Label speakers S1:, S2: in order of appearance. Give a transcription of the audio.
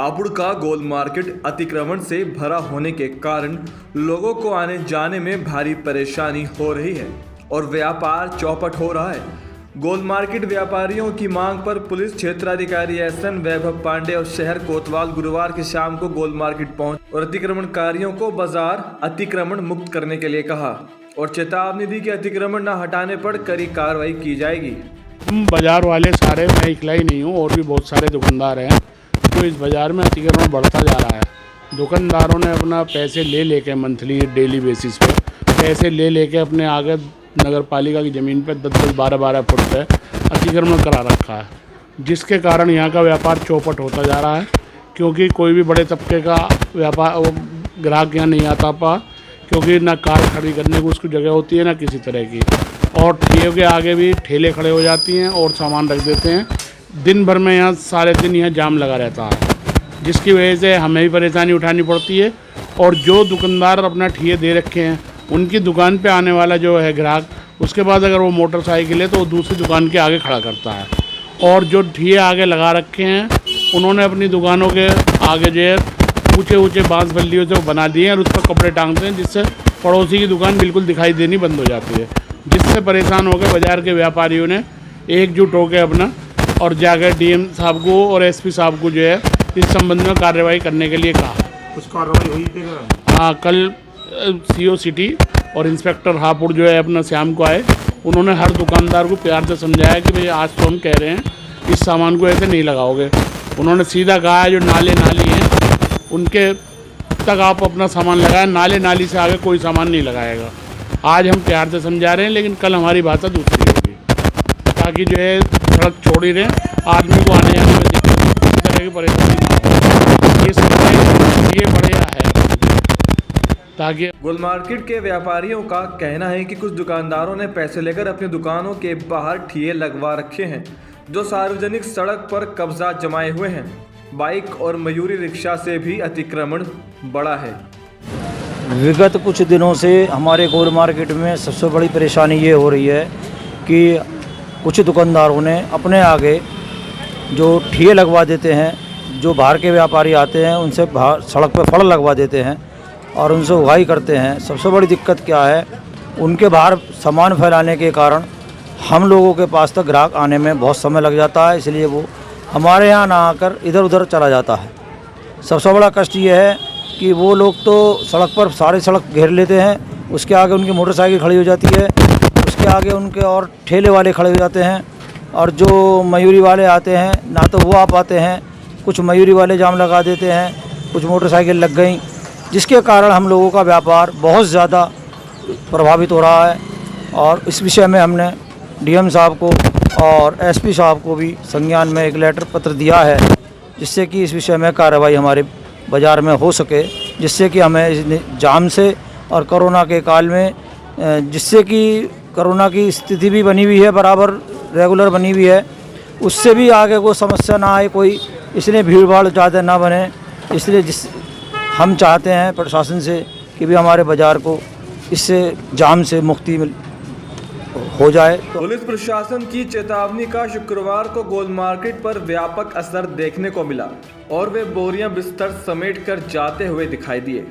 S1: हापुड़ का गोल मार्केट अतिक्रमण से भरा होने के कारण लोगों को आने जाने में भारी परेशानी हो रही है और व्यापार चौपट हो रहा है। गोल मार्केट व्यापारियों की मांग पर पुलिस क्षेत्राधिकारी एसएन वैभव पांडे और शहर कोतवाल गुरुवार की शाम को गोल मार्केट पहुंच और अतिक्रमणकारियों को बाजार अतिक्रमण मुक्त करने के लिए कहा और चेतावनी दी कि अतिक्रमण न हटाने पर कड़ी कार्रवाई की जाएगी।
S2: हम बाजार वाले सारे, मैं इकला ही नहीं हूँ, और भी बहुत सारे दुकानदार हैं, तो इस बाज़ार में अतिक्रमण बढ़ता जा रहा है। दुकानदारों ने अपना पैसे ले लेके मंथली डेली बेसिस पे पैसे ले लेके अपने आगे नगर पालिका की ज़मीन पे 10-10, 12-12 फुट पे अतिक्रमण करा रखा है, जिसके कारण यहाँ का व्यापार चौपट होता जा रहा है। क्योंकि कोई भी बड़े तबके का व्यापार ग्राहक यहाँ नहीं आता पा, क्योंकि ना कार खड़ी करने की उसकी जगह होती है ना किसी तरह की, और ठेले के आगे भी ठेले खड़े हो जाती हैं और सामान रख देते हैं। दिन भर में यहाँ सारे दिन यहाँ जाम लगा रहता है, जिसकी वजह से हमें भी परेशानी उठानी पड़ती है। और जो दुकानदार अपना ठेले दे रखे हैं, उनकी दुकान पे आने वाला जो है ग्राहक, उसके बाद अगर वो मोटरसाइकिल है तो वो दूसरी दुकान के आगे खड़ा करता है। और जो ठेले आगे लगा रखे हैं, उन्होंने अपनी दुकानों के आगे जो है ऊँचे बांस बल्लियों से बना दिए हैं और उस पर कपड़े टांगते हैं, जिससे पड़ोसी की दुकान बिल्कुल दिखाई देनी बंद हो जाती है। जिससे परेशान होकर बाज़ार के व्यापारियों ने एकजुट होकर अपना और जाकर डीएम साहब को और एसपी साहब को जो है इस संबंध में कार्रवाई करने के लिए कहा।
S3: कुछ कार्रवाई हुई थी?
S2: हाँ, कल सीओ सिटी और इंस्पेक्टर हापुड़ जो है अपना शाम को आए। उन्होंने हर दुकानदार को प्यार से समझाया कि भाई आज तो हम कह रहे हैं इस सामान को ऐसे नहीं लगाओगे। उन्होंने सीधा कहा है जो नाले नाली हैं उनके तक आप अपना सामान लगाएं, नाले नाली से आगे कोई सामान नहीं लगाएगा। आज हम प्यार से समझा रहे हैं, लेकिन कल हमारी भाषा दूसरी होगी, ताकि जो है सड़क छोड़ ही रहे, आदमी को आने जाने में दिक्कत इस तरह की परेशानी ना हो। ये बढ़िया है ताकि
S1: गोल मार्केट के व्यापारियों का कहना है कि कुछ दुकानदारों ने पैसे लेकर अपनी दुकानों के बाहर ठेले लगवा रखे हैं, जो सार्वजनिक सड़क पर कब्जा जमाए हुए हैं। बाइक और मयूरी रिक्शा से भी अतिक्रमण बढ़ा है।
S4: विगत कुछ दिनों से हमारे गोल मार्केट में सबसे बड़ी परेशानी ये हो रही है कि कुछ दुकानदारों ने अपने आगे जो ठेले लगवा देते हैं, जो बाहर के व्यापारी आते हैं उनसे बाहर सड़क पर फड़ लगवा देते हैं और उनसे उगाही करते हैं। सबसे बड़ी दिक्कत क्या है, उनके बाहर सामान फैलाने के कारण हम लोगों के पास तक ग्राहक आने में बहुत समय लग जाता है, इसलिए वो हमारे यहाँ ना आकर इधर उधर चला जाता है। सबसे बड़ा कष्ट ये है कि वो लोग तो सड़क पर सारे सड़क घेर लेते हैं, उसके आगे उनकी मोटरसाइकिल खड़ी हो जाती है, उसके आगे उनके और ठेले वाले खड़े हो जाते हैं, और जो मयूरी वाले आते हैं ना तो वो आ पाते हैं, कुछ मयूरी वाले जाम लगा देते हैं, कुछ मोटरसाइकिल लग गई, जिसके कारण हम लोगों का व्यापार बहुत ज़्यादा प्रभावित हो रहा है। और इस विषय में हमने डीएम साहब को और एसपी साहब को भी संज्ञान में एक लेटर पत्र दिया है, जिससे कि इस विषय में कार्रवाई हमारे बाज़ार में हो सके, जिससे कि हमें इस जाम से और कोरोना के काल में, जिससे कि कोरोना की स्थिति भी बनी हुई है, बराबर रेगुलर बनी हुई है, उससे भी आगे कोई समस्या ना आए कोई, इसलिए भीड़ भाड़ ज़्यादा ना बने। इसलिए हम चाहते हैं प्रशासन से कि भी हमारे बाज़ार को इससे जाम से मुक्ति हो जाए।
S1: पुलिस प्रशासन की चेतावनी का शुक्रवार को गोल मार्केट पर व्यापक असर देखने को मिला और वे बोरियां बिस्तर समेट कर जाते हुए दिखाई दिए।